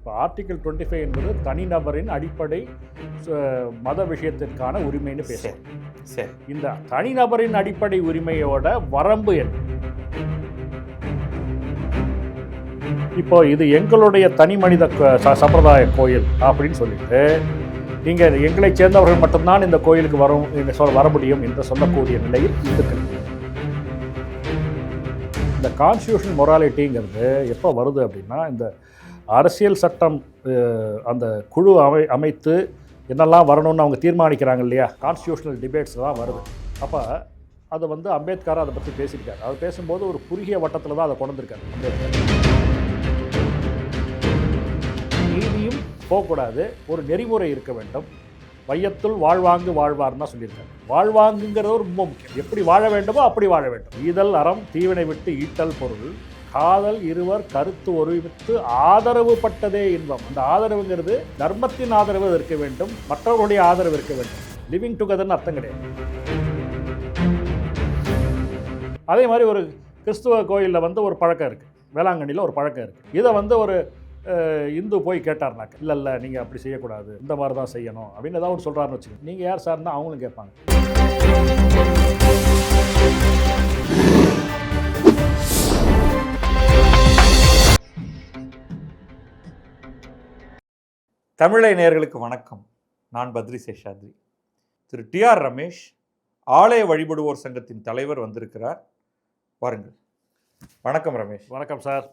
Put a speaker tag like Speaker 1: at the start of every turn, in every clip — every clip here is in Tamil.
Speaker 1: இப்போ ஆர்டிகல் 25 என்பது தனிநபரின் அடிப்படை மத விஷயத்திற்கான உரிமைன்னு பேசுகிறேன்.
Speaker 2: சரி,
Speaker 1: இந்த தனிநபரின் அடிப்படை உரிமையோட வரம்பு என்ன? இப்போ இது எங்களுடைய தனி மனித சம்பிரதாய கோயில் அப்படின்னு சொல்லிட்டு நீங்கள் எங்களை சேர்ந்தவர்கள் மட்டும்தான் இந்த கோயிலுக்கு வர முடியும் என்று சொல்லக்கூடிய நிலையில் இந்துக்கள். இந்த கான்ஸ்டியூஷன் மொராலிட்டிங்கிறது எப்போ வருது அப்படின்னா, இந்த அரசியல் சட்டம் அந்த குழு அமைத்து என்னெல்லாம் வரணும்னு அவங்க தீர்மானிக்கிறாங்க இல்லையா, கான்ஸ்டியூஷனல் டிபேட்ஸ் தான் வருது. அப்போ அதை அம்பேத்கர் அதை பற்றி பேசியிருக்காரு. அவர் பேசும்போது ஒரு குறுகிய வட்டத்தில் தான் அதை கொண்டு வந்திருக்காரு அம்பேத்கர். நீதியும் போகக்கூடாது, ஒரு நெறிமுறை இருக்க வேண்டும், வையத்துள் வாழ்வாங்கு வாழ்வார்னு தான் சொல்லியிருக்காரு. வாழ்வாங்குங்கிறது ரொம்ப முக்கியம். எப்படி வாழ வேண்டுமோ அப்படி வாழ வேண்டும். ஈதல் அறம் தீவினை விட்டு ஈட்டல் பொருள் காதல் இருவர் கருத்து ஒருமித்து ஆதரவு பட்டதே இன்பம். அந்த ஆதரவுங்கிறது தர்மத்தின் ஆதரவு இருக்க வேண்டும், மற்றவர்களுடைய ஆதரவு இருக்க வேண்டும். லிவிங் டுகெதர்னு அர்த்தம் கிடையாது. அதே மாதிரி ஒரு கிறிஸ்துவ கோயிலில் ஒரு பழக்கம் இருக்குது, வேளாங்கண்ணியில் ஒரு பழக்கம் இருக்குது. இதை ஒரு இந்து போய் கேட்டார்னாக்க, இல்லை நீங்கள் அப்படி செய்யக்கூடாது, இந்த மாதிரி தான் செய்யணும் அப்படின்னு ஏதாவது ஒன்று சொல்கிறாருன்னு வச்சுக்கோங்க. நீங்கள் யார் சார்னா அவங்களும் கேட்பாங்க.
Speaker 2: தமிழை நேயர்களுக்கு வணக்கம். நான் பத்ரி சேஷாத்ரி. திரு டி.ஆர். ரமேஷ், ஆலய வழிபடுவோர் சங்கத்தின் தலைவர் வந்திருக்கிறார். பாருங்கள். வணக்கம் ரமேஷ்.
Speaker 1: வணக்கம் சார்.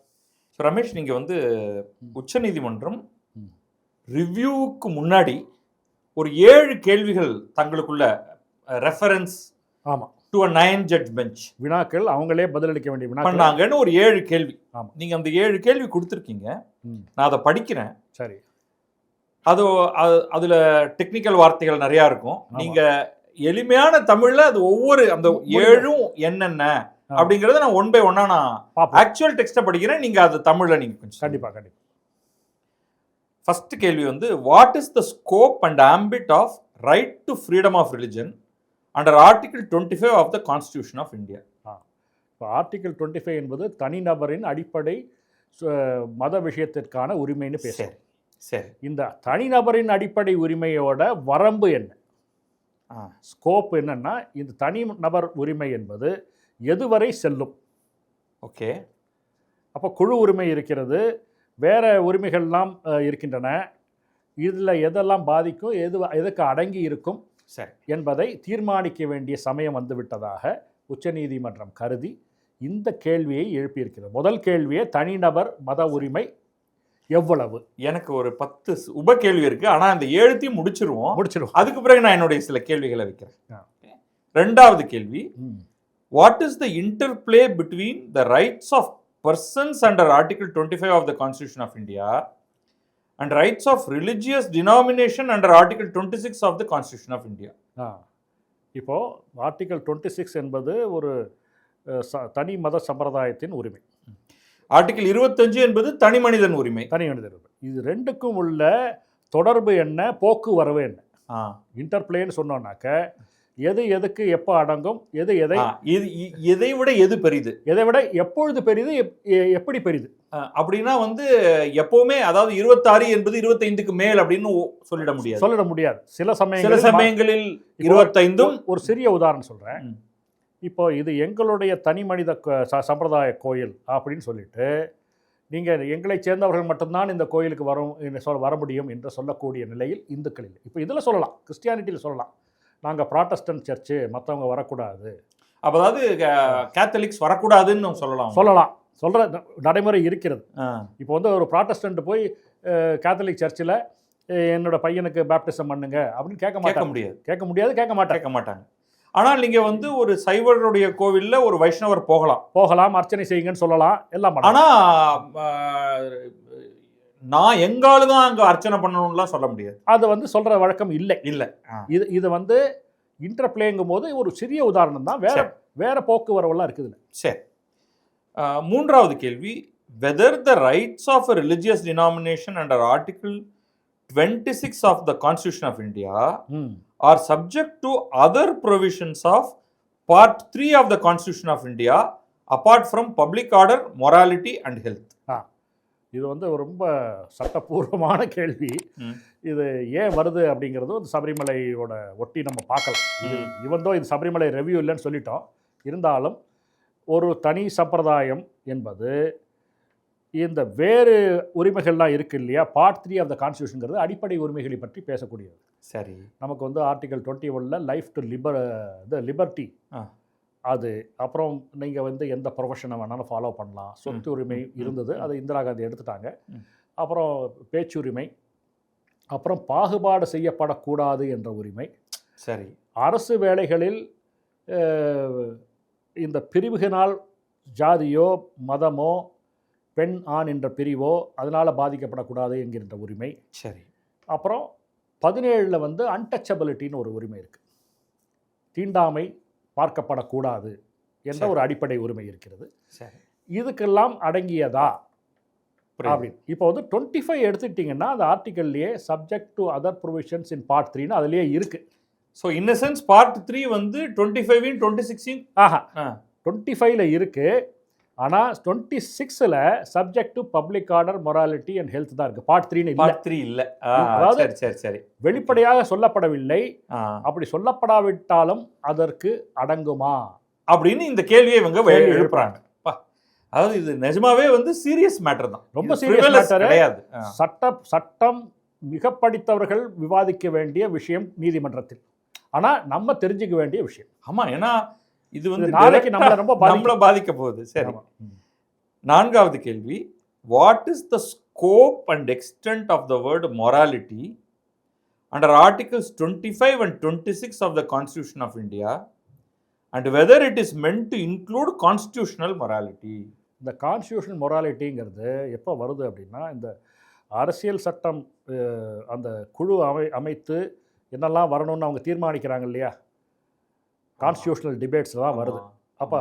Speaker 2: ரமேஷ், நீங்கள் உச்சநீதிமன்றம் ரிவ்யூவுக்கு முன்னாடி ஒரு 7 கேள்விகள் தங்களுக்குள்ள reference to a 9 judge bench
Speaker 1: வினாக்கள் அவங்களே பதிலளிக்க வேண்டிய வினா
Speaker 2: பண்ணாங்கன்னு ஒரு 7 கேள்வி. நீங்கள் அந்த 7 கேள்வி கொடுத்துருக்கீங்க. நான் அதை படிக்கிறேன்.
Speaker 1: சரி.
Speaker 2: அதில் டெக்னிக்கல் வார்த்தைகள் நிறையா இருக்கும். நீங்கள் எளிமையான தமிழில் அது ஒவ்வொரு அந்த 7ம் என்னென்ன அப்படிங்கிறத நான் 1 by 1 நான் ஆக்சுவல் டெக்ஸ்ட்டை படிக்கிறேன். நீங்கள் அது தமிழில் நீங்கள் கொஞ்சம்
Speaker 1: கண்டிப்பாக.
Speaker 2: ஃபர்ஸ்ட் கேள்வி what is the scope and ambit of right to freedom of religion under article 25 of the constitution of India?
Speaker 1: இப்போ ஆர்டிகல் 25 என்பது தனிநபரின் அடிப்படை மத விஷயத்திற்கான உரிமைன்னு பேசுகிறேன்.
Speaker 2: சரி.
Speaker 1: இந்த தனிநபரின் அடிப்படை உரிமையோட வரம்பு என்ன? ஸ்கோப் என்னன்னா, இந்த தனி நபர் உரிமை என்பது எதுவரை செல்லும்?
Speaker 2: ஓகே.
Speaker 1: அப்போ குழு உரிமை இருக்கிறது, வேற உரிமைகள்லாம் இருக்கின்றன. இதில் எதெல்லாம் பாதிக்கும், எதுக்கு அடங்கி இருக்கும் என்பதை தீர்மானிக்க வேண்டிய சமயம் வந்துவிட்டதாக உச்சநீதிமன்றம் கருதி இந்த கேள்வியை எழுப்பியிருக்கிறது. முதல் கேள்வியே தனிநபர் மத உரிமை எவ்வளவு? எனக்கு ஒரு 10 உப கேள்வி இருக்கு. ஆனா அந்த 7த்தையும் முடிச்சிருவோம். அதுக்கு பிறகு நான் என்னுடைய சில கேள்விகளை வைக்கிறேன். ரெண்டாவது கேள்வி, what is the interplay between the rights of persons under article 25 of the constitution of India and rights of religious denomination under article 26 of the constitution of India? இப்போ ஆர்டிகல் 26 என்பது ஒரு தனி மத சம்பிரதாயத்தின் உரிமை.
Speaker 2: ஆர்டிகல் 25 என்பது தனி மனிதன் உரிமை.
Speaker 1: இது ரெண்டுக்கும் உள்ள தொடர்பு என்ன, போக்குவரவு என்ன? இன்டர்பிளேன்னு சொன்னோம்னாக்க எதுக்கு எப்போ அடங்கும்,
Speaker 2: எதை விட எது பெரிது,
Speaker 1: எதை விட எப்பொழுது பெரிது, எப்படி பெரிது
Speaker 2: அப்படின்னா எப்பவுமே, அதாவது 26 என்பது 25க்கு மேல் அப்படின்னு சொல்லிட முடியாது.
Speaker 1: சில சமயங்களில்
Speaker 2: 25.
Speaker 1: ஒரு சிறிய உதாரணம் சொல்றேன். இப்போ இது எங்களுடைய தனி மனித சம்பிரதாய கோயில் அப்படின்னு சொல்லிட்டு நீங்கள் எங்களை சேர்ந்தவர்கள் மட்டும்தான் இந்த கோயிலுக்கு வர முடியும் என்று சொல்லக்கூடிய நிலையில் இந்துக்கள் இல்லை. இப்போ இதில் சொல்லலாம், கிறிஸ்டியானிட்டியில் சொல்லலாம், நாங்கள் ப்ராட்டஸ்டன்ட் சர்ச்சு, மற்றவங்க வரக்கூடாது,
Speaker 2: அதாவது கேத்தலிக்ஸ் வரக்கூடாதுன்னு சொல்லலாம்.
Speaker 1: சொல்கிற நடைமுறை இருக்கிறது. இப்போ ஒரு ப்ராட்டஸ்டன்ட் போய் கேத்தலிக் சர்ச்சில் என்னோட பையனுக்கு பேப்டிசம் பண்ணுங்க அப்படின்னு கேட்க மாட்டாங்க.
Speaker 2: ஆனால் நீங்க ஒரு சைவருடைய கோவில்ல ஒரு வைஷ்ணவர் போகலாம்,
Speaker 1: அர்ச்சனை செய்யுங்கன்னு சொல்லலாம், எல்லாம்.
Speaker 2: ஆனா நான் எங்காலும் தான் அங்க அர்ச்சனை பண்ணணும்லாம் சொல்ல முடியாது.
Speaker 1: அது சொல்ற வழக்கம் இல்லை. இது இன்டர்பிளேங்கும் போது ஒரு சிறிய உதாரணம் தான். வேற போக்குவரவுலாம் இருக்குது.
Speaker 2: சரி. மூன்றாவது கேள்வி, whether the rights of a religious denomination under article 26 of the Constitution of India are subject to other provisions of Part 3 of the Constitution of India apart from public order, morality and health.
Speaker 1: இது வந்து ரொம்ப சட்டப்பூர்வமான கேள்வி.
Speaker 2: ம்.
Speaker 1: இது ஏன் வருது அப்படிங்கிறதும் இந்த சபரிமலையோட ஒட்டி நம்ம பார்க்கலாம். இவந்தோ இது சபரிமலை ரெவ்யூ இல்லைன்னு சொல்லிட்டோம். இருந்தாலும் ஒரு தனி சம்பிரதாயம் என்பது இந்த வேறு உரிமைகள்லாம் இருக்குது இல்லையா, பார்ட் 3 ஆஃப் த கான்ஸ்டியூஷனுங்கிறது அடிப்படை உரிமைகளை பற்றி பேசக்கூடியது.
Speaker 2: சரி.
Speaker 1: நமக்கு வந்து ஆர்டிகல் 21 லைஃப் டு லிபர்ட்டி, அது அப்புறம் நீங்கள் வந்து எந்த ப்ரொஃபஷனை வேணாலும் ஃபாலோ பண்ணலாம், சொத்து உரிமை இருந்தது, அதை இந்திரா காந்தி எடுத்துட்டாங்க. அப்புறம் பேச்சுரிமை, அப்புறம் பாகுபாடு செய்யப்படக்கூடாது என்ற உரிமை.
Speaker 2: சரி. அரசு
Speaker 1: வேலைகளில் இந்த பிரிவுகளால் ஜாதியோ மதமோ பெண் ஆண் என்ற பிரிவோ அதனால் பாதிக்கப்படக்கூடாது என்கின்ற உரிமை.
Speaker 2: சரி.
Speaker 1: அப்புறம் 17 வந்து அன்டச்சபிலிட்டின்னு ஒரு உரிமை இருக்குது. தீண்டாமை பார்க்கப்படக்கூடாது என்ற ஒரு அடிப்படை உரிமை இருக்கிறது.
Speaker 2: சரி.
Speaker 1: இதுக்கெல்லாம் அடங்கியதா அப்படின்னு இப்போ வந்து 25 எடுத்துக்கிட்டிங்கன்னா அந்த ஆர்டிக்கல்லையே subject to other provisions in part 3ன்னு அதுலேயே இருக்குது.
Speaker 2: ஸோ இன் சென்ஸ் பார்ட் 3 வந்து 25 26
Speaker 1: 25ல் இருக்குது. ஆனால் 26ல் subject to public order morality and health தான் இருக்குது. பார்ட் 3 இல்லை.
Speaker 2: அதாவது சரி சரி
Speaker 1: வெளிப்படையாக சொல்லப்படவில்லை. அப்படி சொல்லப்படாவிட்டாலும் அதற்கு அடங்குமா அப்படின்னு
Speaker 2: இந்த கேள்வியை இவங்க எழுப்புறாங்க. அதாவது இது நிஜமாவே வந்து சீரியஸ் மேட்டர் தான்,
Speaker 1: ரொம்ப சீரியஸ் மேட்டர்
Speaker 2: கிடையாது.
Speaker 1: சட்டம் மிக படித்தவர்கள் விவாதிக்க வேண்டிய விஷயம் நீதிமன்றத்தில். ஆனால் நம்ம தெரிஞ்சுக்க வேண்டிய விஷயம்.
Speaker 2: ஆமாம், ஏன்னா இது வந்து
Speaker 1: நாளைக்கு நம்மளை
Speaker 2: பாதிக்க போகுது. சரி. 4வது கேள்வி, what is the scope and extent of the word morality under articles 25 and 26 of the constitution of India and whether it is meant to include constitutional morality?
Speaker 1: இந்த கான்ஸ்டியூஷனல் மொராலிட்டிங்கிறது எப்போ வருது அப்படின்னா, இந்த அரசியல் சட்டம் அந்த குழு அமைத்து என்னெல்லாம் வரணும்னு அவங்க தீர்மானிக்கிறாங்க இல்லையா, கான்ஸ்டியூஷனல் டிபேட்ஸில் தான் வருது. அப்போ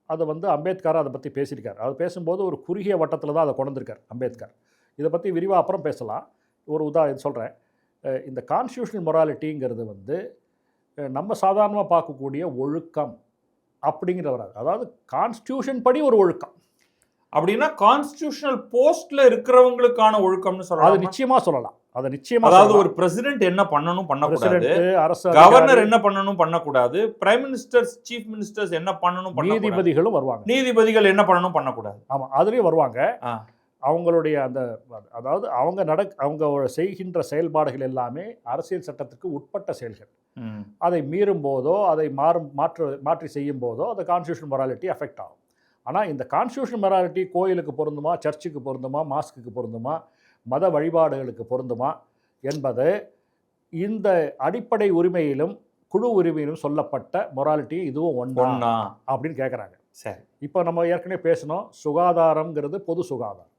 Speaker 1: அதை வந்து அம்பேத்கர் அதை பற்றி பேசியிருக்கார். அது பேசும்போது ஒரு குறுகிய வட்டத்தில் தான் அதை கொண்டு வந்திருக்கார் அம்பேத்கர். இதை பற்றி விரிவாக அப்புறம் பேசலாம். ஒரு இது சொல்கிறேன். இந்த கான்ஸ்டியூஷனல் மொராலிட்டிங்கிறது வந்து நம்ம சாதாரணமாக பார்க்கக்கூடிய ஒழுக்கம் அப்படிங்கிற வராது. அதாவது கான்ஸ்டியூஷன் படி ஒரு ஒழுக்கம்
Speaker 2: அப்படின்னா கான்ஸ்டியூஷனல் போஸ்ட்ல இருக்கிறவங்களுக்கான ஒழுக்கம்னு சொல்லலாம்.
Speaker 1: அது நிச்சயமா சொல்லலாம். அது நிச்சயமா,
Speaker 2: அதாவது ஒரு பிரசிடென்ட் என்ன பண்ணணும் பண்ணக்கூடாது,
Speaker 1: அரசு
Speaker 2: கவர்னர் என்ன பண்ணணும் பண்ணக்கூடாது, பிரைம் மினிஸ்டர்ஸ் சீஃப் மினிஸ்டர்ஸ் என்ன பண்ணணும் பண்ணக்கூடாது,
Speaker 1: நீதிபதிகளும் வருவாங்க,
Speaker 2: நீதிபதிகள் என்ன பண்ணணும் பண்ணக்கூடாது.
Speaker 1: ஆமா, அதுலயும் வருவாங்க. அவங்களுடைய அந்த அதாவது அவங்க செய்கின்ற செயல்பாடுகள் எல்லாமே அரசியல் சட்டத்துக்கு உட்பட்ட செயல்கள். அதை மீறும் போதோ அதை மாற்றி செய்யும் போதோ அந்த கான்ஸ்டியூஷன் மொராலிட்டி அஃபெக்ட் ஆகும். ஆனால் இந்த கான்ஸ்டியூஷன் மொராலிட்டி கோயிலுக்கு பொருந்துமா, சர்ச்சுக்கு பொருந்துமா, மாஸ்க்கு பொருந்துமா, மத வழிபாடுகளுக்கு பொருந்துமா என்பது இந்த அடிப்படை உரிமையிலும் குழு உரிமையிலும் சொல்லப்பட்ட மொராலிட்டி இதுவும் ஒன்றா அப்படின்னு கேட்குறாங்க.
Speaker 2: சரி.
Speaker 1: இப்போ நம்ம ஏற்கனவே பேசணும், சுகாதாரங்கிறது பொது சுகாதாரம்,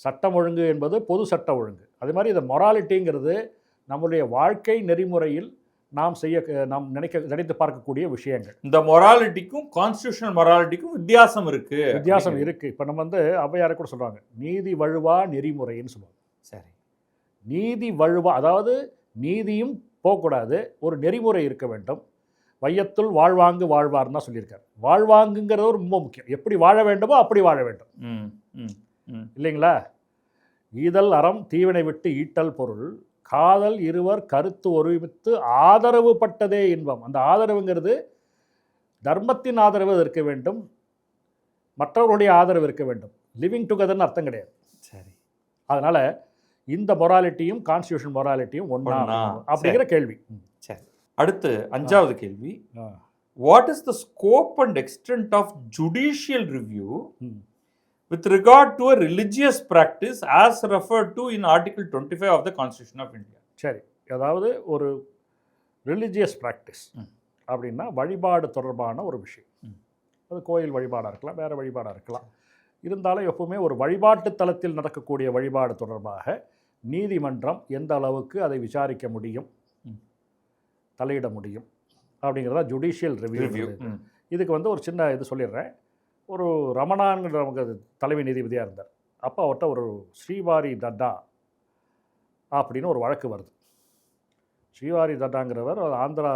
Speaker 1: சட்டம் ஒழுங்கு என்பது பொது சட்ட ஒழுங்கு. அதே மாதிரி இந்த மொராலிட்டிங்கிறது நம்முடைய வாழ்க்கை நெறிமுறையில் நாம் நினைத்து பார்க்கக்கூடிய விஷயங்கள்.
Speaker 2: இந்த மொராலிட்டிக்கும் கான்ஸ்டியூஷனல் மொராலிட்டிக்கும் வித்தியாசம் இருக்கு.
Speaker 1: இப்போ நம்ம வந்து ஔவையாரை கூட சொல்றாங்க, நீதி வழுவா நெறிமுறைன்னு சொல்லுவாங்க.
Speaker 2: சரி.
Speaker 1: நீதி வழுவா, அதாவது நீதியும் போகக்கூடாது, ஒரு நெறிமுறை இருக்க வேண்டும். வையத்துள் வாழ்வாங்கு வாழ்வார்னு தான் சொல்லியிருக்காரு. வாழ்வாங்குங்கிறது ரொம்ப முக்கியம். எப்படி வாழ வேண்டுமோ அப்படி வாழ வேண்டும், இல்லைங்களா? ஈதல் அறம் தீவினை விட்டு ஈட்டல் பொருள், காதல் இருவர் கருத்து ஒருமித்து ஆதரவு பட்டதே இன்பம். அந்த ஆதரவுங்கிறது தர்மத்தின் ஆதரவு இருக்க வேண்டும், மற்றவருடைய ஆதரவு இருக்க வேண்டும். லிவிங் டுகெதர்னு அர்த்தம் கிடையாது.
Speaker 2: சரி.
Speaker 1: அதனால் இந்த மொராலிட்டியும் கான்ஸ்டியூஷன் மொராலிட்டியும் ஒன்றா அப்படிங்கிற கேள்வி.
Speaker 2: சரி. அடுத்து 5வது கேள்வி, what is the scope and extent of judicial review with regard to a religious practice as referred to in Article 25 of the Constitution of India?
Speaker 1: சரி, அதாவது ஒரு ரிலிஜியஸ் ப்ராக்டிஸ் அப்படின்னா வழிபாடு தொடர்பான ஒரு விஷயம். அது கோயில் வழிபாடாக இருக்கலாம், வேறு வழிபாடாக இருக்கலாம். இருந்தாலும் எப்பவுமே ஒரு வழிபாட்டு தளத்தில் நடக்கக்கூடிய வழிபாடு தொடர்பாக நீதிமன்றம் எந்த அளவுக்கு அதை விசாரிக்க முடியும், தலையிட முடியும் அப்படிங்கிறதா ஜுடிஷியல் ரிவ்யூ. இதுக்கு வந்து ஒரு சின்ன இது சொல்லிடுறேன். ஒரு ரமணாங்கிற நமக்கு தலைமை நீதிபதியாக இருந்தார். அப்போ அவர்கிட்ட ஒரு ஸ்ரீவாரி தட்டா அப்படின்னு ஒரு வழக்கு வருது. ஸ்ரீவாரி தட்டாங்கிறவர் ஆந்திரா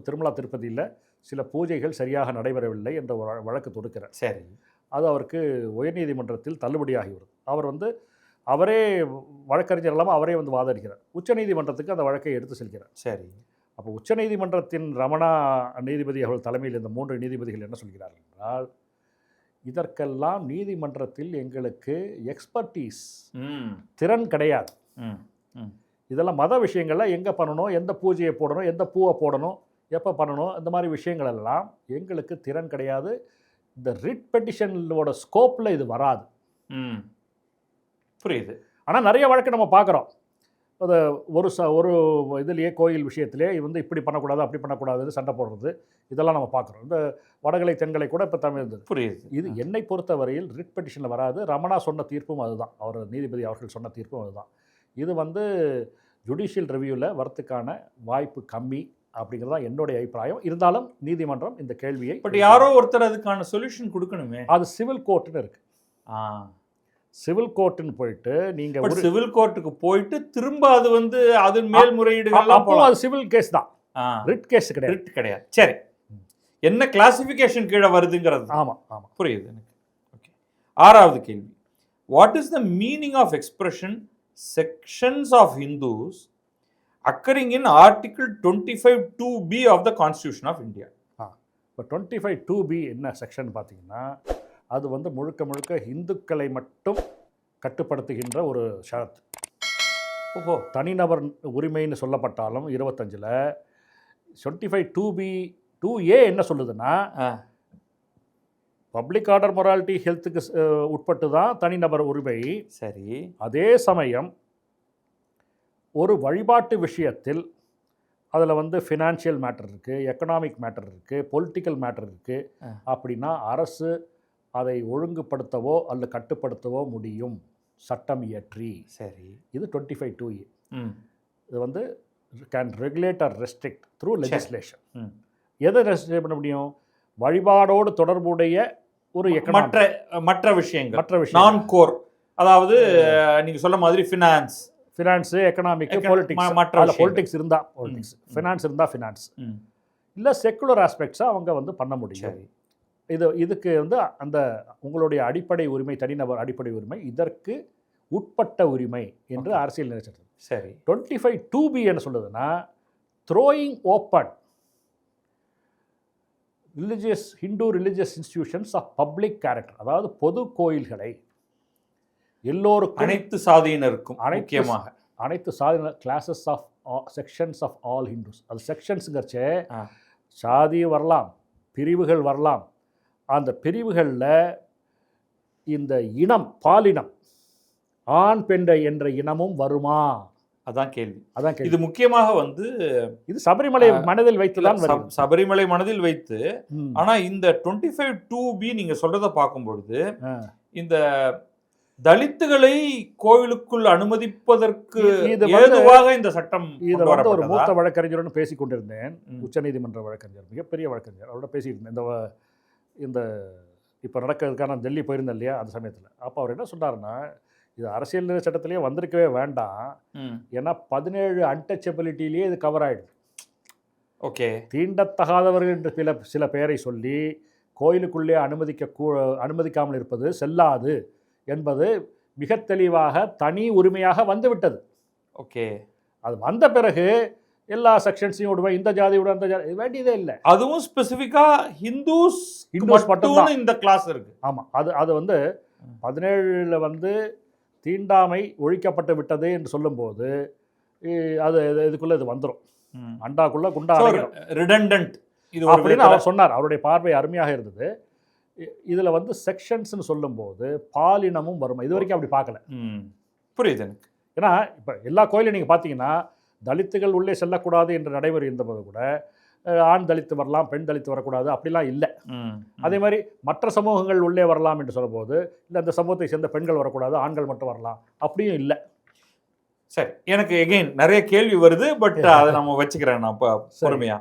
Speaker 1: திருமலா திருப்பதியில் சில பூஜைகள் சரியாக நடைபெறவில்லை என்ற ஒரு வழக்கு தொடுக்கிறார்.
Speaker 2: சரி.
Speaker 1: அது அவருக்கு உயர்நீதிமன்றத்தில் தள்ளுபடியாகி வருது. அவர் வந்து அவரே வழக்கறிஞர் இல்லாமல் அவரே வந்து வாதிடுகிறார். உச்சநீதிமன்றத்துக்கு அந்த வழக்கை எடுத்து செல்கிறார்.
Speaker 2: சரி.
Speaker 1: அப்போ உச்சநீதிமன்றத்தின் ரமணா நீதிபதி அவர்கள் தலைமையில் இந்த 3 நீதிபதிகள் என்ன சொல்கிறார்கள் என்றால், இதற்கெல்லாம் நீதிமன்றத்தில் எங்களுக்கு எக்ஸ்பர்டீஸ் திறன் கிடையாது. இதெல்லாம் மத விஷயங்கள்ல எங்கே பண்ணணும், எந்த பூஜையை போடணும், எந்த பூவை போடணும், எப்போ பண்ணணும், இந்த மாதிரி விஷயங்கள் எல்லாம் எங்களுக்கு திறன் கிடையாது. இந்த ரிட் பெட்டிஷனோட ஸ்கோப்பில் இது வராது.
Speaker 2: புரியுது.
Speaker 1: ஆனால் நிறைய வழக்கு நம்ம பார்க்குறோம். அது ஒரு இதுலேயே கோயில் விஷயத்திலே வந்து இப்படி பண்ணக்கூடாது, அப்படி பண்ணக்கூடாது, சண்டை போடுறது, இதெல்லாம் நம்ம பார்க்குறோம். இந்த வடகலை தென்கலை கூட இப்போ தமிழ் இருந்தது.
Speaker 2: புரியுது.
Speaker 1: இது என்னை பொறுத்த வரையில் ரிட் பெட்டிஷனில் வராது. ரமணா சொன்ன தீர்ப்பும் அதுதான். அவர் நீதிபதி அவர்கள் சொன்ன தீர்ப்பும் அதுதான். இது வந்து ஜுடிஷியல் ரிவ்யூவில் வரத்துக்கான வாய்ப்பு கம்மி அப்படிங்கிறது தான் என்னுடைய அபிப்பிராயம். இருந்தாலும் நீதிமன்றம் இந்த கேள்வியை
Speaker 2: பட் யாரோ ஒருத்தர் அதுக்கான சொல்யூஷன் கொடுக்கணுமே.
Speaker 1: அது சிவில் கோர்ட்டுன்னு இருக்கு. சிவில் கோர்ட்டுன்னு போயிட்டு நீங்க
Speaker 2: ஒரு சிவில் கோர்ட்டுக்கு போயிட்டு திரும்ப அது வந்து அது மேல்முறையீடுகள்
Speaker 1: அப்போ அது சிவில் கேஸ் தான். ரிட் கேஸ் கிடையாது.
Speaker 2: ரிட் கிடையாது. சரி, என்ன கிளாசிஃபிகேஷன் கீழே வருதுங்கிறது.
Speaker 1: ஆமாம் ஆமாம்,
Speaker 2: புரியுது எனக்கு. ஓகே. 6வது கேள்வி. What is the meaning of expression sections of Hindus occurring in article 25(2)B of the constitution of India?
Speaker 1: இப்போ 25(2)B என்ன செக்ஷன் பார்த்தீங்கன்னா, அது வந்து முழுக்க முழுக்க இந்துக்களை மட்டும் கட்டுப்படுத்துகின்ற ஒரு ஷரத்.
Speaker 2: ஓஹோ.
Speaker 1: தனிநபர் உரிமைன்னு சொல்லப்பட்டாலும் 25ல் 25(2)B(2)A என்ன சொல்லுதுன்னா, பப்ளிக் ஆர்டர் மொராலிட்டி ஹெல்த்துக்கு உட்பட்டு தான் தனிநபர் உரிமை.
Speaker 2: சரி.
Speaker 1: அதே சமயம் ஒரு வழிபாட்டு விஷயத்தில் அதில் வந்து ஃபினான்ஷியல் மேட்டர் இருக்குது, எக்கனாமிக் மேட்டர் இருக்குது, பொலிட்டிக்கல் மேட்டர் இருக்குது. அப்படின்னா அரசு அதை ஒழுங்குபடுத்தவோ அல்ல கட்டுப்படுத்தவோ முடியும், சட்டம் இயற்றி.
Speaker 2: சரி.
Speaker 1: இது 25(2)A. இது வந்து can regulate or restrict through legislation. எதை ரெஸ்ட்ரிக்ட் பண்ண முடியும்? வழிபாடோடு தொடர்புடைய ஒரு
Speaker 2: மற்ற விஷயங்கள், நான் கோர், அதாவது நீங்கள் சொல்ல மாதிரி ஃபினான்ஸு, எக்கனாமிக், பொலிட்டிக்ஸ். மற்ற
Speaker 1: பொலிட்டிக்ஸ் இருந்தால் பொலிட்டிக்ஸ், ஃபினான்ஸ் இருந்தால் ஃபினான்ஸ், இல்லை செக்குலர் ஆஸ்பெக்ட்ஸை அவங்க வந்து பண்ண முடியும். இதுக்கு வந்து அந்த உங்களுடைய அடிப்படை உரிமை, தனிநபர் அடிப்படை உரிமை, இதற்கு உட்பட்ட உரிமை என்று அரசியல் நிலைச்சது.
Speaker 2: சரி.
Speaker 1: 25(2)B என்ன சொல்லுதுன்னா, throwing open Hindu religious institutions of public character, அதாவது பொது கோயில்களை எல்லோருக்கும்,
Speaker 2: அனைத்து சாதியினருக்கும், முக்கியமாக
Speaker 1: அனைத்து சாதியினர், classes of sections of all Hindus. அது செக்ஷன்ஸுங்கிறச்சே சாதி வரலாம், பிரிவுகள் வரலாம். அந்த பிரிவுகளில் இந்த இனம், பாலினம், ஆண் பெண் என்ற இனமும் வருமா?
Speaker 2: அதான் கேள்வி.
Speaker 1: அதான் கேள்வி.
Speaker 2: இது முக்கியமாக வந்து
Speaker 1: இது சபரிமலை மனதில் வைத்துதான்,
Speaker 2: சபரிமலை மனதில் வைத்து. ஆனா இந்த 25(2)B நீங்க சொல்றத பார்க்கும்பொழுது இந்த தலித்துகளை கோவிலுக்குள் அனுமதிப்பதற்கு ஏதுவாக இந்த சட்டம்.
Speaker 1: இதை வந்து ஒரு மூத்த வழக்கறிஞருடன் பேசிக் கொண்டிருந்தேன். உச்சநீதிமன்ற வழக்கறிஞர், மிகப்பெரிய வழக்கறிஞர், அவரோட பேசிட்டு இருந்தேன். இந்த இப்போ நடக்கிறதுக்கான டெல்லி போயிருந்தேன் இல்லையா, அந்த சமயத்தில். அப்போ அவர் என்ன சொன்னார்னா, இது அரசியல் சட்டத்திலேயே வந்திருக்கவே வேண்டாம், ஏன்னா 17 அன்டச்சபிலிட்டிலேயே இது கவர் ஆகிடுது.
Speaker 2: ஓகே.
Speaker 1: தீண்டத்தகாதவர்கள் என்று சில பெயரை சொல்லி கோயிலுக்குள்ளே அனுமதிக்காமல் இருப்பது செல்லாது என்பது மிக தெளிவாக தனி உரிமையாக வந்துவிட்டது.
Speaker 2: ஓகே. அது
Speaker 1: வந்த பிறகு எல்லா செக்ஷன்ஸையும் விடுவேன், இந்த ஜாதியோட அந்த ஜாதி வேண்டியதே இல்லை.
Speaker 2: அதுவும் ஸ்பெசிஃபிக்காக ஹிந்துஸ் மட்டும் இந்த கிளாஸ் இருக்குது.
Speaker 1: ஆமாம். அது வந்து 17 வந்து தீண்டாமை ஒழிக்கப்பட்டு விட்டது என்று சொல்லும்போது அது இதுக்குள்ளே இது வந்துடும், அண்டாக்குள்ளே குண்டா
Speaker 2: ரிடண்டன்ட்
Speaker 1: இது அப்படின்னு அவர் சொன்னார். அவருடைய பார்வை அருமையாக இருந்தது. இதில் வந்து செக்ஷன்ஸ்னு சொல்லும்போது பாலினமும் வரும். இது வரைக்கும் அப்படி பார்க்கல.
Speaker 2: புரியுது எனக்கு.
Speaker 1: ஏன்னா இப்போ எல்லா கோயிலும் நீங்கள் பார்த்தீங்கன்னா தலித்துகள் உள்ளே செல்லக்கூடாது என்ற நடைமுறை இருந்தபோது கூட ஆண் தலித்து வரலாம், பெண் தலித்து வரக்கூடாது, அப்படிலாம் இல்லை. அதே மாதிரி மற்ற சமூகங்கள் உள்ளே வரலாம் என்று சொல்லும்போது, இல்லை அந்த சமூகத்தை சேர்ந்த பெண்கள் வரக்கூடாது, ஆண்கள் மட்டும் வரலாம், அப்படியும் இல்லை.
Speaker 2: சரி, எனக்கு எகெயின் நிறைய கேள்வி வருது, பட் அதை நம்ம வச்சுக்கிறேன் நான் பொறுமையா.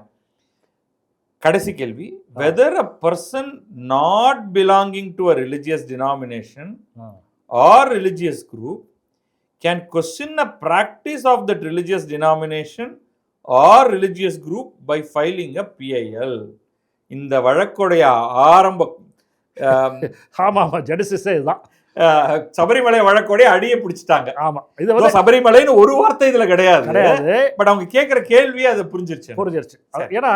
Speaker 2: கடைசி கேள்வி. Whether a person not belonging to a religious denomination or religious group can question a practice of that religious denomination or religious group by filing a PIL. இந்த வழக்குடைய ஆரம்ப
Speaker 1: ஆமாம் ஆமாம், ஜெனசிஸே இதுதான்.
Speaker 2: சபரிமலை வழக்கோட அடியை பிடிச்சிட்டாங்க.
Speaker 1: ஆமாம், இது வந்து
Speaker 2: சபரிமலைன்னு ஒரு வார்த்தை இதுல கிடையாது.
Speaker 1: கிடையாது.
Speaker 2: பட் அவங்க கேட்குற கேள்வியே அதை புரிஞ்சிருச்சு.
Speaker 1: ஏன்னா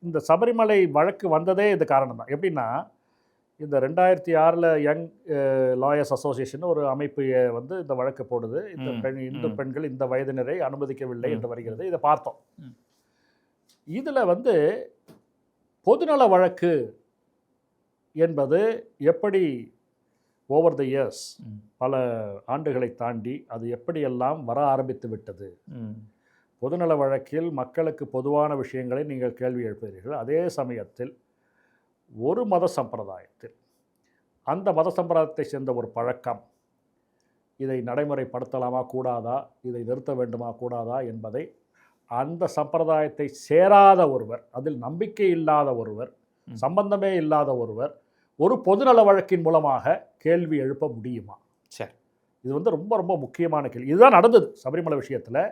Speaker 1: இந்த சபரிமலை வழக்கு வந்ததே இந்த காரணம் தான். எப்படின்னா, இந்த 2006 யங் லாயர்ஸ் அசோசியேஷன் ஒரு அமைப்பு வந்து இந்த வழக்கு போடுது. இந்த இந்து பெண்கள் இந்த வயதினரை அனுமதிக்கவில்லை என்று வருகிறது. இதை பார்த்தோம். இதில் வந்து பொதுநல வழக்கு என்பது எப்படி ஓவர் த இயர்ஸ் பல ஆண்டுகளை தாண்டி அது எப்படியெல்லாம் வர ஆரம்பித்து விட்டது. பொதுநல வழக்கில் மக்களுக்கு பொதுவான விஷயங்களை நீங்கள் கேள்வி எழுப்புகிறீர்கள். அதே சமயத்தில் ஒரு மத சம்பிரதாயத்தில் அந்த மத சம்பிரதாயத்தை சேர்ந்த ஒரு பழக்கம் இதை நடைமுறைப்படுத்தலாமா கூடாதா, இதை நிறுத்த வேண்டுமா கூடாதா என்பதை அந்த சம்பிரதாயத்தை சேராத ஒருவர், அதில் நம்பிக்கை இல்லாத ஒருவர், சம்பந்தமே இல்லாத ஒருவர் ஒரு பொதுநல வழக்கின் மூலமாக கேள்வி எழுப்ப முடியுமா?
Speaker 2: சரி,
Speaker 1: இது வந்து ரொம்ப ரொம்ப முக்கியமான கேள்வி. இதுதான் நடந்தது சபரிமலை விஷயத்தில்.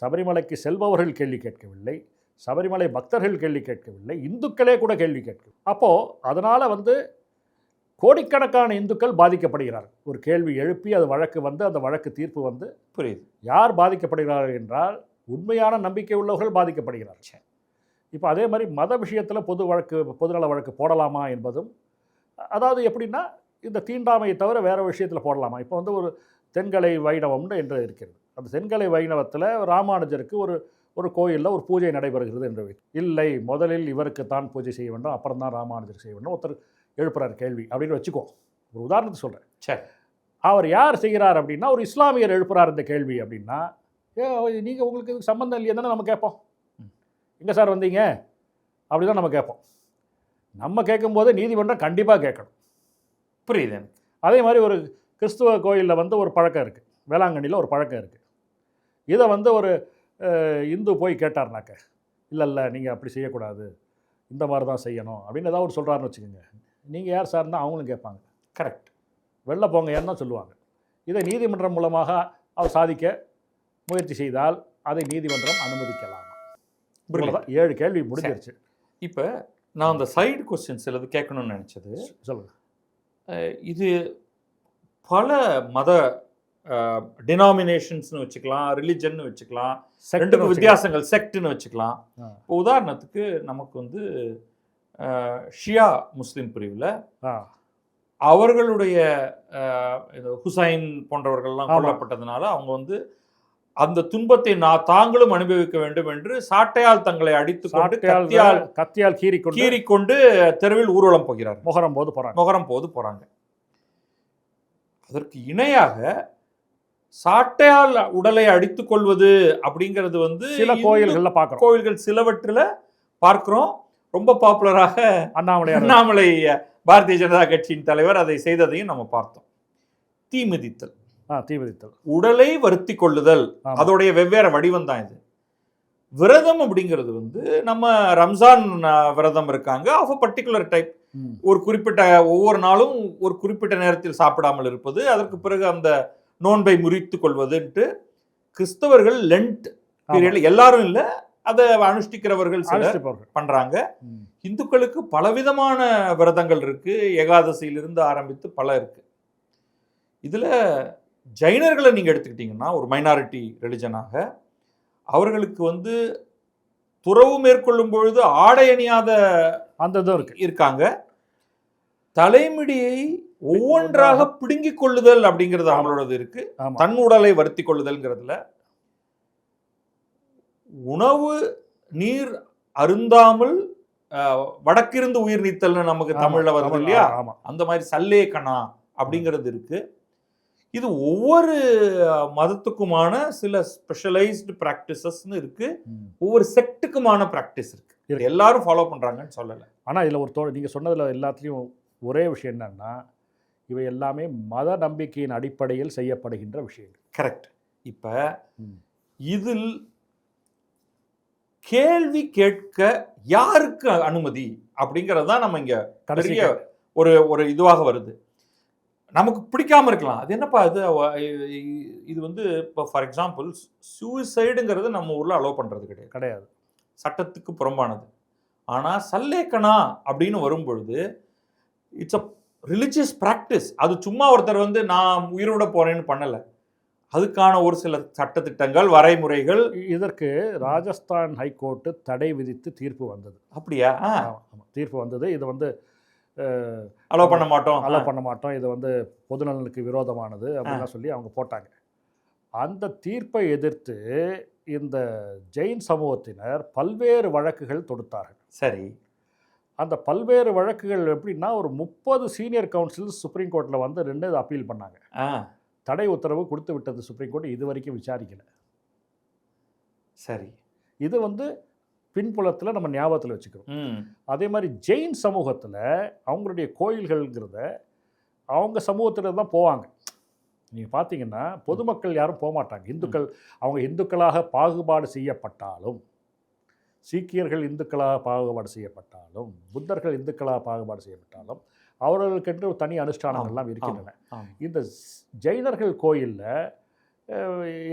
Speaker 1: சபரிமலைக்கு செல்பவர்கள் கேள்வி கேட்கவில்லை, சபரிமலை பக்தர்கள் கேள்வி கேட்கவில்லை, இந்துக்களே கூட கேள்வி கேட்கும். அப்போது அதனால் வந்து கோடிக்கணக்கான இந்துக்கள் பாதிக்கப்படுகிறார்கள். ஒரு கேள்வி எழுப்பி அது வழக்கு வந்து அந்த வழக்கு தீர்ப்பு வந்து
Speaker 2: புரியுது.
Speaker 1: யார் பாதிக்கப்படுகிறார்கள் என்றால் உண்மையான நம்பிக்கை உள்ளவர்கள் பாதிக்கப்படுகிறார்கள். இப்போ அதே மாதிரி மத விஷயத்தில் பொதுநல வழக்கு போடலாமா என்பதும், அதாவது எப்படின்னா இந்த தீண்டாமையை தவிர வேறு விஷயத்தில் போடலாமா. இப்போ வந்து ஒரு தென்கலை வைணவம்னு என்று இருக்கிறது. அந்த தென்கலை வைணவத்தில் ராமானுஜருக்கு ஒரு கோயிலில் ஒரு பூஜை நடைபெறுகிறது என்று இல்லை, முதலில் இவருக்கு தான் பூஜை செய்ய வேண்டும், அப்புறம் தான் ராமானுஜர் செய்ய வேண்டும், ஒருத்தர் எழுப்புறார் கேள்வி அப்படின்னு வச்சுக்கோ. ஒரு உதாரணத்தை சொல்கிறேன்.
Speaker 2: சரி,
Speaker 1: அவர் யார் செய்கிறார் அப்படின்னா ஒரு இஸ்லாமியர் எழுப்புறார் இந்த கேள்வி அப்படின்னா, நீங்கள் உங்களுக்கு இதுக்கு சம்மந்தம் இல்லையே தானே நம்ம கேட்போம். எங்கே சார் வந்தீங்க அப்படி தான் நம்ம கேட்போம். நம்ம கேட்கும்போது நீதிமன்றம் கண்டிப்பாக கேட்கணும்.
Speaker 2: புரியுது.
Speaker 1: அதே மாதிரி ஒரு கிறிஸ்துவ கோயிலில் வந்து ஒரு பழக்கம் இருக்குது, வேளாங்கண்ணியில் ஒரு பழக்கம் இருக்குது. இதை வந்து ஒரு இந்து போய் கேட்டார்னாக்க, இல்லை நீங்கள் அப்படி செய்யக்கூடாது, இந்த மாதிரி தான் செய்யணும் அப்படின்னு ஏதாவது ஒரு சொல்கிறாருன்னு வச்சுக்கோங்க. நீங்கள் யார் சார்னா அவங்களும் கேட்பாங்க.
Speaker 2: கரெக்ட்.
Speaker 1: வெளில போங்க ஏன்னு தான் சொல்லுவாங்க. இதை நீதிமன்றம் மூலமாக அவர் சாதிக்க முயற்சி செய்தால் அதை நீதிமன்றம் அனுமதிக்கலாம். 7 கேள்வி முடிஞ்சிருச்சு.
Speaker 2: இப்போ நான் அந்த சைடு கொஸ்டின்ஸ் சிலது கேட்கணும்னு நினச்சது.
Speaker 1: சொல்லுங்கள்.
Speaker 2: இது பல மத டினாமினேஷன்ஸ்னு வச்சுக்கலாம், ரிலிஜன்னு வச்சுக்கலாம், ரெண்டுக்கும் வித்தியாசங்கள், செக்ட்னு வச்சுக்கலாம். இப்போ உதாரணத்துக்கு நமக்கு வந்து ஷியா முஸ்லீம் பிரிவில் அவர்களுடைய ஹுசைன் போன்றவர்கள்லாம் கொல்லப்பட்டதுனால அவங்க வந்து அந்த துன்பத்தை தாங்களும் அனுபவிக்க வேண்டும் என்று சாட்டையால் தங்களை அடித்துக்கொண்டு
Speaker 1: கத்தியால்
Speaker 2: கீறிக்கொண்டு தெருவில் ஊர்வலம் போகிறார்.
Speaker 1: மொஹரம் போது
Speaker 2: போறாங்க. அதற்கு இணையாக சாட்டையால் உடலை அடித்துக் கொள்வது அப்படிங்கிறது வந்து
Speaker 1: சில கோயில்கள்
Speaker 2: சிலவற்றில் பார்க்கிறோம். ரொம்ப பாப்புலராக அண்ணாமலை பாரதிய ஜனதா கட்சியின் தலைவர் அதை செய்ததையும் நம்ம பார்த்தோம். தீமிதித்தல், உடலை வருத்தி கொள்ளுதல், அதோடைய வெவ்வேறு வடிவம் தான் இது. விரதம் அப்படிங்கிறது வந்து நம்ம ரம்ஜான் விரதம் இருக்காங்க, ஆஃப் அ பர்டிகுலர் டைப், ஒரு குறிப்பிட்ட ஒவ்வொரு நாளும் ஒரு குறிப்பிட்ட நேரத்தில் சாப்பிடாமல் இருப்பது, அதற்கு பிறகு அந்த நோன்பை முறித்து கொள்வதுன்ட்டு கிறிஸ்தவர்கள் லென்ட் பீரியட்ல எல்லாரும் இல்லை, அதை அனுஷ்டிக்கிறவர்கள் பண்றாங்க. இந்துக்களுக்கு பலவிதமான விரதங்கள் இருக்கு, ஏகாதசியிலிருந்து ஆரம்பித்து பல இருக்கு. இதுல ஜைனர்களை நீங்க எடுத்துக்கிட்டீங்கன்னா ஒரு மைனாரிட்டி ரிலிஜனாக அவர்களுக்கு வந்து துறவு மேற்கொள்ளும் பொழுது ஆடை அணியாத அந்த இருக்காங்க. தலைமுடியை ஒவ்வொன்றாக பிடுங்கிக் கொள்ளுதல் அப்படிங்கிறது அவங்களோடது இருக்கு. தன் உடலை வருத்தி கொள்ளுதல்ங்கிறதுல உணவு நீர் அருந்தாமல் வடக்கிருந்து உயிர் நீத்தல்னு நமக்கு தமிழ்ல வருது இல்லையா, அந்த மாதிரி சல்லே கணா அப்படிங்கிறது இருக்கு. இது ஒவ்வொரு மதத்துக்குமான சில ஸ்பெஷலைஸ்டு பிராக்டிசஸ்ன்னு இருக்கு, ஒவ்வொரு செக்டுக்குமான பிராக்டிஸ் இருக்கு, எல்லாரும் ஃபாலோ பண்றாங்கன்னு சொல்லலை.
Speaker 1: ஆனால் இதில் நீங்க சொன்னதுல எல்லாத்துலேயும் ஒரே விஷயம் என்னன்னா, இவை எல்லாமே மத நம்பிக்கையின் அடிப்படையில் செய்யப்படுகின்ற விஷயங்கள்.
Speaker 2: கரெக்ட். இப்ப இதில் கேள்வி கேட்க யாருக்கு அனுமதி அப்படிங்கிறது தான் நம்ம இங்க கடைசிய ஒரு இதுவாக வருது. நமக்கு பிடிக்காம இருக்கலாம், அது என்னப்பா இது வந்து இப்போ ஃபார் எக்ஸாம்பிள் சூசைடுங்கிறது நம்ம ஊர்ல அலோவ் பண்றது கிடையாது, சட்டத்துக்கு புறம்பானது. ஆனா சல்லேக்கனா அப்படின்னு வரும்பொழுது இட்ஸ் அ ரிலிஜியஸ் பிராக்டிஸ். அது சும்மா ஒருத்தர் வந்து நான் உயிரோட போறேன்னு பண்ணல. அதுக்கான ஒரு சில சட்டதிட்டங்கள், வரைமுறைகள்.
Speaker 1: இதற்கு ராஜஸ்தான் ஹைகோர்ட்டு தடை விதித்து தீர்ப்பு வந்தது.
Speaker 2: அப்படியா?
Speaker 1: ஆமா, தீர்ப்பு வந்தது. இது வந்து
Speaker 2: அலோ பண்ண மாட்டோம்.
Speaker 1: அலோ பண்ண மாட்டோம். இது வந்து பொதுநலனுக்கு விரோதமானது அப்படின்லாம் சொல்லி அவங்க போட்டாங்க. அந்த தீர்ப்பை எதிர்த்து இந்த ஜெயின் சமூகத்தினர் பல்வேறு வழக்குகள் தொடுத்தார்கள்.
Speaker 2: சரி.
Speaker 1: அந்த பல்வேறு வழக்குகள் எப்படின்னா, ஒரு 30 சீனியர் கவுன்சில்ஸ் சுப்ரீம் கோர்ட்டில் வந்து 2 அப்பீல் பண்ணாங்க. தடை உத்தரவு கொடுத்து விட்டது சுப்ரீம் கோர்ட், இது வரைக்கும் விசாரிக்கல.
Speaker 2: சரி.
Speaker 1: இது வந்து பின்புலத்தில் நம்ம ஞாபகத்தில் வச்சுக்கிறோம். அதே மாதிரி ஜெயின் சமூகத்தில் அவங்களுடைய கோயில்கள்ங்கிறத அவங்க சமூகத்தில் தான் போவாங்க. நீங்கள் பார்த்தீங்கன்னா பொதுமக்கள் யாரும் போக மாட்டாங்க. இந்துக்கள், அவங்க இந்துக்களாக பாகுபாடு செய்யப்பட்டாலும், சீக்கியர்கள் இந்துக்களாக பாகுபாடு செய்யப்பட்டாலும், புத்தர்கள் இந்துக்களாக பாகுபாடு செய்யப்பட்டாலும், அவர்களுக்கென்று ஒரு தனி அனுஷ்டானங்கள்லாம் இருக்கின்றன. இந்த ஜெயினர்கள் கோயிலில்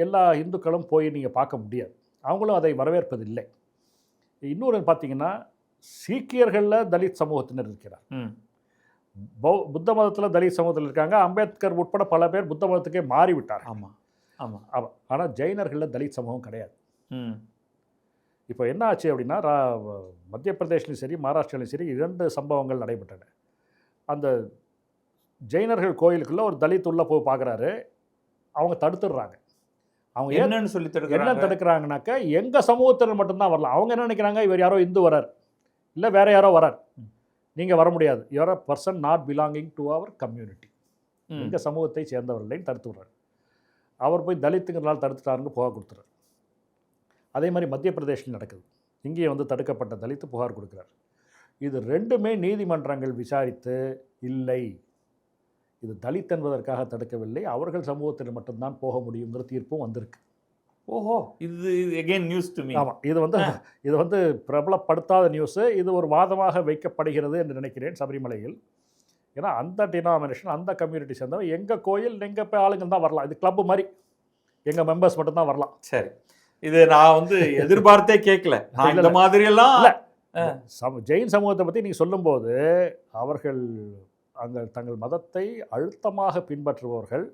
Speaker 1: எல்லா இந்துக்களும் போய் நீங்கள் பார்க்க முடியாது. அவங்களும் அதை வரவேற்பதில்லை. இன்னொரு பார்த்தீங்கன்னா, சீக்கியர்களில் தலித் சமூகத்தினர் இருக்கிறார். புத்த மதத்தில் தலித் சமூகத்தில் இருக்காங்க. அம்பேத்கர் உட்பட பல பேர் புத்த மதத்துக்கே மாறிவிட்டார்.
Speaker 2: ஆமாம் ஆமாம்.
Speaker 1: ஆனால் ஜெயினர்களில் தலித் சமூகம் கிடையாது. இப்போ என்ன ஆச்சு அப்படின்னா, மத்திய பிரதேஷ்லையும் சரி மகாராஷ்டிராலையும் சரி 2 சம்பவங்கள் நடைபெற்றன. அந்த ஜெயினர்கள் கோயிலுக்குள்ளே ஒரு தலித் உள்ள போய் பார்க்குறாரு. அவங்க தடுத்துடுறாங்க. அவங்க
Speaker 2: என்னன்னு சொல்லி
Speaker 1: என்ன தடுக்கிறாங்கனாக்கா, எங்கள் சமூகத்தினர் மட்டும்தான் வரலாம். அவங்க என்ன நினைக்கிறாங்க, இவர் யாரோ இந்து வரார், இல்லை வேற யாரோ வரார், நீங்கள் வர முடியாது, you are a person not belonging to our community, எங்கள் சமூகத்தை சேர்ந்தவர்களையும் தடுத்து விடுறாரு. அவர் போய் தலித்துங்கிறனால தடுத்துட்டாருன்னு புகார் கொடுத்துறாரு. அதே மாதிரி மத்திய பிரதேசில் நடக்குது. இங்கே வந்து தடுக்கப்பட்ட தலித்து புகார் கொடுக்குறார். இது 2மே நீதிமன்றங்கள் விசாரித்து, இல்லை இது தலித் என்பதற்காக தடுக்கவில்லை, அவர்கள் சமூகத்தில் மட்டும்தான் போக முடியுங்கிற தீர்ப்பும் வந்திருக்கு.
Speaker 2: ஓஹோ, இது அகைன் நியூஸ் டு மீ.
Speaker 1: ஆமாம், இது வந்து பிரபலப்படுத்தாத நியூஸு. இது ஒரு வாதமாக வைக்கப்படுகிறது என்று நினைக்கிறேன் சபரிமலையில். ஏன்னா அந்த டினாமினேஷன், அந்த கம்யூனிட்டி சேர்ந்தவங்க எங்கள் கோயில், எங்கள் போய் ஆளுங்கள் தான் வரலாம். இது கிளப்பு மாதிரி, எங்கள் மெம்பர்ஸ் மட்டும்தான் வரலாம்.
Speaker 2: சரி, இது நான் வந்து எதிர்பார்த்தே கேட்கல. இந்த மாதிரியெல்லாம் இல்லை.
Speaker 1: ஜெயின் சமூகத்தை பற்றி நீங்கள் சொல்லும்போது, அவர்கள் அங்கே தங்கள் மதத்தை அழுத்தமாக பின்பற்றுபவர்கள்.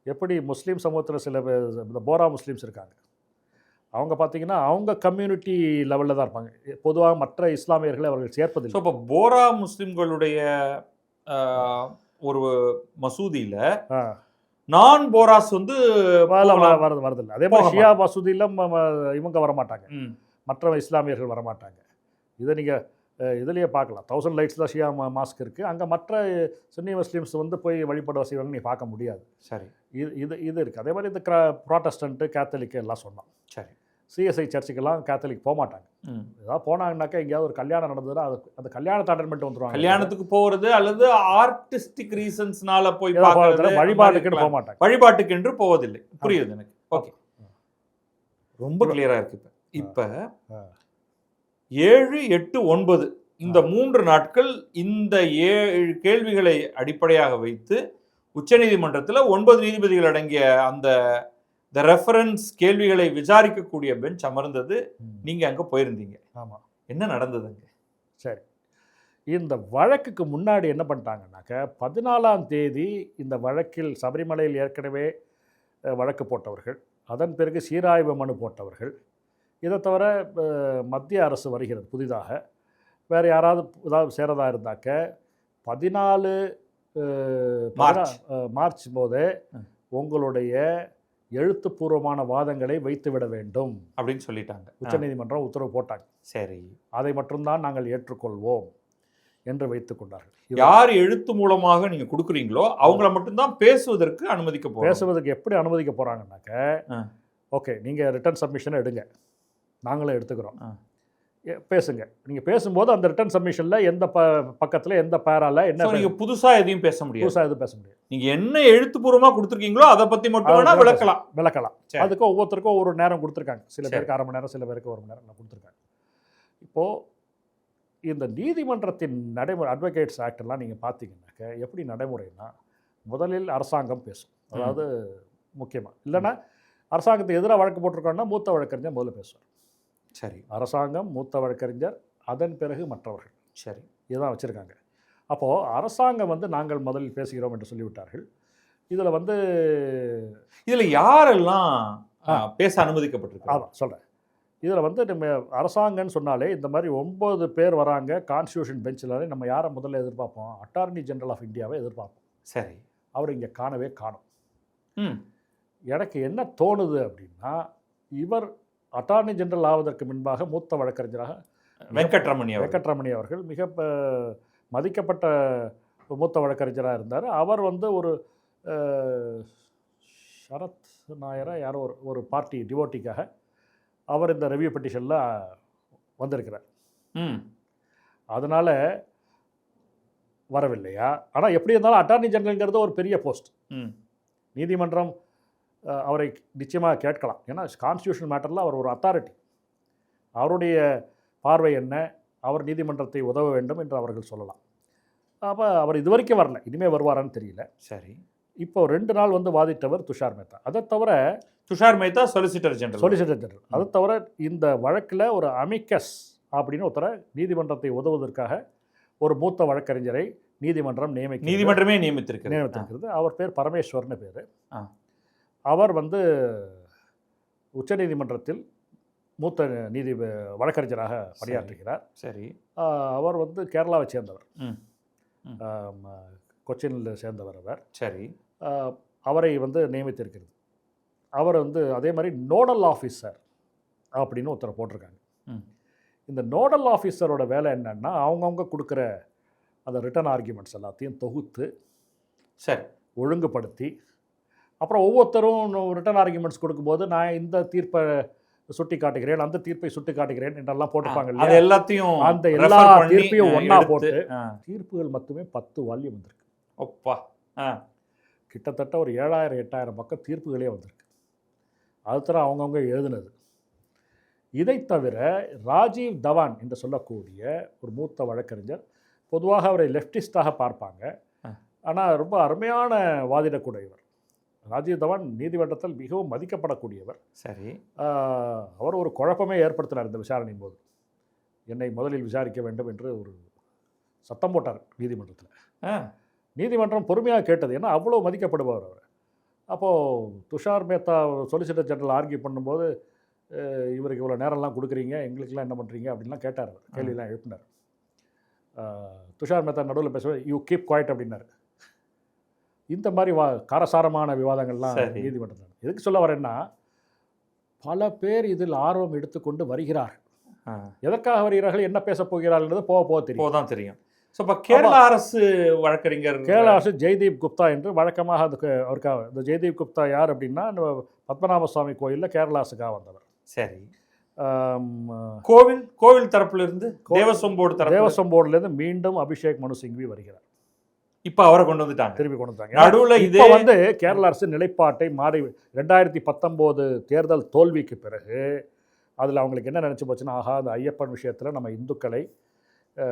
Speaker 1: எப்படி முஸ்லீம் சமூகத்தில் சில இந்த போரா முஸ்லீம்ஸ் இருக்காங்க, அவங்க பார்த்தீங்கன்னா அவங்க கம்யூனிட்டி லெவலில் தான் இருப்பாங்க. பொதுவாக மற்ற இஸ்லாமியர்களை அவர்கள் சேர்ப்பதில்லை.
Speaker 2: ஸோ இப்போ போரா முஸ்லீம்களுடைய ஒரு மசூதியில் நான் போராஸ் வந்து
Speaker 1: வரதில்லை. அதே மாதிரி ஷியா மசூதியில் இவங்க வரமாட்டாங்க, மற்ற இஸ்லாமியர்கள் வரமாட்டாங்க. இதை நீங்கள் இதுலேயே பார்க்கலாம். 1000 லைட்ஸ் தான் ஷியா மாஸ்க் இருக்குது. அங்கே மற்ற சுன்னி முஸ்லீம்ஸ் வந்து போய் வழிபட செய்வாங்க, நீ பார்க்க முடியாது.
Speaker 2: சரி,
Speaker 1: இது இருக்குது. அதே மாதிரி இந்த ப்ராட்டஸ்டன்ட்டு கேத்தலிக்கு எல்லாம் சொன்னோம்.
Speaker 2: சரி,
Speaker 1: சிஎஸ்ஐ சர்ச்சுக்கெல்லாம் கேத்தலிக் போக மாட்டாங்க. ஏதாவது போனாங்கன்னாக்கா எங்கேயாவது ஒரு கல்யாணம் நடந்ததுன்னா அந்த கல்யாணத்தை அட்டன் பண்ணிட்டு வந்துடுவாங்க.
Speaker 2: கல்யாணத்துக்கு போகிறது அல்லது ஆர்டிஸ்டிக் ரீசன்ஸ்னால போய்
Speaker 1: வழிபாட்டுக்குன்னு போக மாட்டாங்க.
Speaker 2: வழிபாட்டுக்கென்று போவதில்லை. புரியுது எனக்கு. ஓகே, ரொம்ப கிளியராக இருக்குது. இப்போ 7, 8, 9 இந்த 3 நாட்கள் இந்த 7 கேள்விகளை அடிப்படையாக வைத்து உச்சநீதிமன்றத்தில் 9 நீதிபதிகள் அடங்கிய அந்த ரெஃபரன்ஸ் கேள்விகளை விசாரிக்கக்கூடிய பெஞ்ச் அமர்ந்தது. நீங்கள் அங்கே போயிருந்தீங்க.
Speaker 1: ஆமாம்.
Speaker 2: என்ன நடந்தது அங்கே?
Speaker 1: சரி, இந்த வழக்குக்கு முன்னாடி என்ன பண்ணிட்டாங்கன்னாக்க, 14ஆம் தேதி இந்த வழக்கில் சபரிமலையில் ஏற்கனவே வழக்கு போட்டவர்கள், அதன் பிறகு சீராய்வு மனு போட்டவர்கள், இதை தவிர மத்திய அரசு வருகிறது புதிதாக, வேறு யாராவது ஏதாவது சேரதாக இருந்தாக்க 14 மார்ச் போதே உங்களுடைய எழுத்துப்பூர்வமான வாதங்களை வைத்துவிட வேண்டும்
Speaker 2: அப்படின்னு சொல்லிட்டாங்க.
Speaker 1: உச்சநீதிமன்றம் உத்தரவு போட்டாங்க.
Speaker 2: சரி,
Speaker 1: அதை மட்டும்தான் நாங்கள் ஏற்றுக்கொள்வோம் என்று வைத்துக் கொண்டார்கள்.
Speaker 2: யார் எழுத்து மூலமாக நீங்கள் கொடுக்குறீங்களோ அவங்கள மட்டும்தான் பேசுவதற்கு அனுமதிக்க
Speaker 1: பேசுவதற்கு எப்படி அனுமதிக்க போகிறாங்கன்னாக்க, ஓகே நீங்கள் ரிட்டன் சப்மிஷனை எடுங்க, நாங்களும் எடுத்துக்கிறோம், பேசுங்க. நீங்கள் பேசும்போது அந்த ரிட்டன் சப்மிஷனில் எந்த பக்கத்தில் எந்த பேரால என்ன,
Speaker 2: நீங்கள் புதுசாக எதையும் பேச முடியாது.
Speaker 1: புதுசாக எதுவும் பேச முடியாது.
Speaker 2: நீங்கள் என்ன எழுத்துப்பூர்வமாக கொடுத்துருக்கீங்களோ அதை பற்றி மட்டும் வேணால் விளக்கலாம்.
Speaker 1: அதுக்கு ஒவ்வொருத்தருக்கும் ஒவ்வொரு நேரம் கொடுத்துருக்காங்க. சில பேருக்கு 1/2 மணி நேரம், சில பேருக்கு 1 மணி நேரம் கொடுத்துருக்காங்க. இப்போது இந்த நீதிமன்றத்தின் நடைமுறை, அட்வொகேட்ஸ் ஆக்டெல்லாம் நீங்கள் பார்த்தீங்கன்னாக்க எப்படி நடைமுறைன்னா, முதலில் அரசாங்கம் பேசும். அதாவது முக்கியமாக இல்லைன்னா அரசாங்கத்துக்கு எதிராக வழக்கு போட்டிருக்கோன்னா மூத்த வழக்கறிஞர் முதல்ல பேசுவார்.
Speaker 2: சரி,
Speaker 1: அரசாங்கம், மூத்த வழக்கறிஞர், அதன் பிறகு மற்றவர்கள்.
Speaker 2: சரி,
Speaker 1: இதுதான் வச்சுருக்காங்க. அப்போது அரசாங்கம் வந்து நாங்கள் முதலில் பேசுகிறோம் என்று சொல்லிவிட்டார்கள். இதில் வந்து
Speaker 2: இதில் யாரெல்லாம் பேச அனுமதிக்கப்பட்டிருக்கு?
Speaker 1: அதான் சொல்கிறேன். இதில் வந்து நம்ம அரசாங்கம்னு சொன்னாலே இந்த மாதிரி 9 பேர் வராங்க கான்ஸ்டியூஷன் பெஞ்சில். நம்ம யாரை முதல்ல எதிர்பார்ப்போம்? அட்டார்னி ஜெனரல் ஆஃப் இந்தியாவை எதிர்பார்ப்போம்.
Speaker 2: சரி.
Speaker 1: அவர் இங்கே காணவே காணும்.
Speaker 2: ம்.
Speaker 1: எனக்கு என்ன தோணுது அப்படின்னா, இவர் அட்டார்னி ஜெனரல் ஆவதற்கு முன்பாக மூத்த வழக்கறிஞராக வெங்கட்ரமணி அவர்கள் மிக மதிக்கப்பட்ட மூத்த வழக்கறிஞராக இருந்தார். அவர் வந்து ஒரு சரத் நாயரா யாரோ ஒரு பார்ட்டி டிவோட்டிக்காக அவர் இந்த ரெவியூ பெட்டிஷனில் வந்திருக்கிறார். அதனால் வரவில்லையா? ஆனால் எப்படி இருந்தாலும் அட்டார்னி ஜெனரல்ங்கிறது ஒரு பெரிய போஸ்ட். நீதிமன்றம் அவரை நிச்சயமாக கேட்கலாம். ஏன்னா கான்ஸ்டியூஷன் மேட்டரில் அவர் ஒரு அத்தாரிட்டி. அவருடைய பார்வை என்ன, அவர் நீதிமன்றத்தை உதவ வேண்டும் என்று அவர்கள் சொல்லலாம். அப்போ அவர் இது வரைக்கும் வரல, இனிமேல் வருவாரான்னு தெரியல.
Speaker 2: சரி.
Speaker 1: இப்போ 2 நாள் வந்து வாதிட்டவர் துஷார் மேத்தா. அதை தவிர
Speaker 2: துஷார் மேத்தா சொலிசிட்டர் ஜெனரல். அதை தவிர இந்த வழக்கில் ஒரு அமிக்கஸ் அப்படின்னு ஒருத்தரை நீதிமன்றத்தை உதவுவதற்காக ஒரு மூத்த வழக்கறிஞரை நீதிமன்றமே நியமித்திருக்கிறது. அவர் பேர் பரமேஸ்வர்னு பேர். அவர் வந்து உச்சநீதிமன்றத்தில் மூத்த வழக்கறிஞராக பணியாற்றுகிறார். சரி.
Speaker 1: அவர் வந்து கேரளாவை சேர்ந்தவர், கொச்சினில் சேர்ந்தவர் அவர்.
Speaker 2: சரி.
Speaker 1: அவரை வந்து நியமித்திருக்கிறது. அவர் வந்து அதே மாதிரி நோடல் ஆஃபீஸர் அப்படின்னு ஒருத்தரை போட்டிருக்காங்க. இந்த நோடல் ஆஃபீஸரோட வேலை என்னன்னா, அவங்கவுங்க கொடுக்குற அந்த ரிட்டன் ஆர்கியூமெண்ட்ஸ் எல்லாத்தையும் தொகுத்து
Speaker 2: சரி
Speaker 1: ஒழுங்குபடுத்தி, அப்புறம் ஒவ்வொருத்தரும் ரிட்டன் ஆர்கியூமெண்ட்ஸ் கொடுக்கும்போது நான் இந்த தீர்ப்பை சுட்டி காட்டுகிறேன், அந்த தீர்ப்பை சுட்டி காட்டுகிறேன் என்றெல்லாம் போட்டிருப்பாங்க.
Speaker 2: எல்லாத்தையும்
Speaker 1: அந்த எல்லா தீர்ப்பையும் ஒன்றா போட்டு தீர்ப்புகள் மட்டுமே 10 வால்யூம் வந்திருக்கு.
Speaker 2: ஒப்பா,
Speaker 1: கிட்டத்தட்ட ஒரு 7000-8000 பக்கம் தீர்ப்புகளே வந்திருக்கு. அதுத்தர அவங்கவுங்க எழுதுனது. இதை தவிர ராஜீவ் தவான் என்று சொல்லக்கூடிய ஒரு மூத்த வழக்கறிஞர், பொதுவாக அவரை லெஃப்டிஸ்டாக பார்ப்பாங்க, ஆனால் ரொம்ப அருமையான வாதிடக்கூடியவர். ராஜீவ் தவான் நீதிமன்றத்தில் மிகவும் மதிக்கப்படக்கூடியவர்.
Speaker 2: சரி.
Speaker 1: அவர் ஒரு குழப்பமே ஏற்படுத்தினார் இந்த விசாரணையின் போது. என்னை முதலில் விசாரிக்க வேண்டும் என்று ஒரு சத்தம் போட்டார் நீதிமன்றத்தில். நீதிமன்றம் பொறுமையாக கேட்டது, ஏன்னா அவ்வளோ மதிக்கப்படுபவர் அவர். அப்போது Tushar Mehta solicitor general argue பண்ணும்போது, இவருக்கு இவ்வளோ நேரம்லாம் கொடுக்குறீங்க, எங்களுக்கெல்லாம் என்ன பண்ணுறீங்க அப்படின்லாம் கேட்டார். அவர் கேள்வியெல்லாம் எழுப்பினார். துஷார் மேத்தா நடுவில் பேச, யூ கீப் குவைட் அப்படின்னாரு. இந்த மாதிரி காரசாரமான விவாதங்கள்லாம் நீதிமன்றத்தில். எதுக்கு சொல்ல வரேன்னா, பல பேர் இதில் ஆர்வம் எடுத்துக்கொண்டு வருகிறார்கள். எதற்காக வருகிறார்கள், என்ன பேச போகிறார்கள் போக தெரியும்.
Speaker 2: ஸோ இப்போ கேரளா அரசு வழக்கறிஞர்,
Speaker 1: கேரளா அரசு ஜெய்தீப் குப்தா என்று வழக்கமாக அவருக்காக, இந்த ஜெய்தீப் குப்தா யார் அப்படின்னா, பத்மநாப சுவாமி கோயிலில் கேரளாஸுக்காக வந்தவர்.
Speaker 2: சரி. கோவில் தரப்புலேருந்து தேவஸ்வம்
Speaker 1: போர்டுலேருந்து மீண்டும் அபிஷேக் மனு சிங்வி வருகிறார்.
Speaker 2: இப்போ அவரை திருப்பி கொண்டு வந்தாங்க. நடுவில்
Speaker 1: இதே வந்து கேரளா அரசு நிலைப்பாட்டை மாறி 2019 தேர்தல் தோல்விக்கு பிறகு அதில் அவங்களுக்கு என்ன நினச்சி போச்சுன்னா, ஆஹா, அந்த ஐயப்பன் விஷயத்தில் நம்ம இந்துக்களை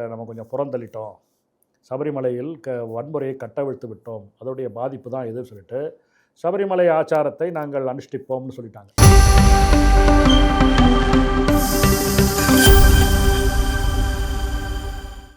Speaker 1: நம்ம கொஞ்சம் புறந்தள்ளிட்டோம், சபரிமலையில் வன்முறையை கட்டவிழ்த்து விட்டோம், அதோடைய பாதிப்பு தான் எதுன்னு சொல்லிட்டு சபரிமலை ஆச்சாரத்தை நாங்கள் அனுஷ்டிப்போம்னு சொல்லிட்டாங்க.